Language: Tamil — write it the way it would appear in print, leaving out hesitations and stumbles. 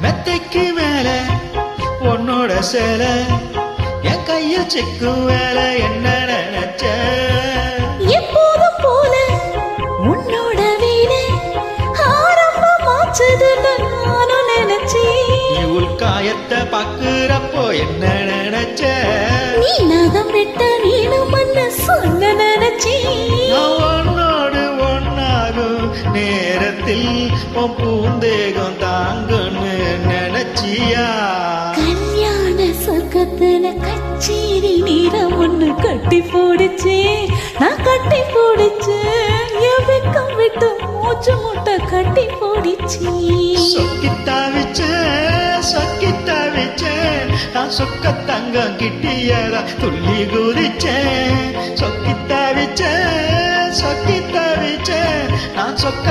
மெத்தைக்கு மேல உன்னோட சேலை என் கைய சிக்கும் வேலை என்ன நினைச்ச எப்போதும் போல உன்னோட வீடு ஆரம்பமாச்சதுன்னு நானும் நினைச்சேன். நீ உள்காயத்தை பாக்குறப்போ என்ன நினைச்ச நீ நகம் விட்ட வீணுமன்னு சொல்ல நினைச்சேன். நான் உன்னோடு ஒன்னாகும் நேரத்தில் உன் பூந்தேகம் தாங்குன்னு நினைச்சியா கல்யாண சொர்க்கத்துல கச்சேரி நீரம் ஒண்ணு கட்டி போடுச்சேன். நான் கட்டி போடுச்சேன். என் வெக்கம் விட்டு மூச்சு முட்டை கட்டி போடுச்சேன். சொக்கி தவிச்சேன் நான் சொக்க தங்கம் கிட்டியதா துள்ளி குதிச்சேன் சொக்கி தவிச்சேன் நான் சொக்க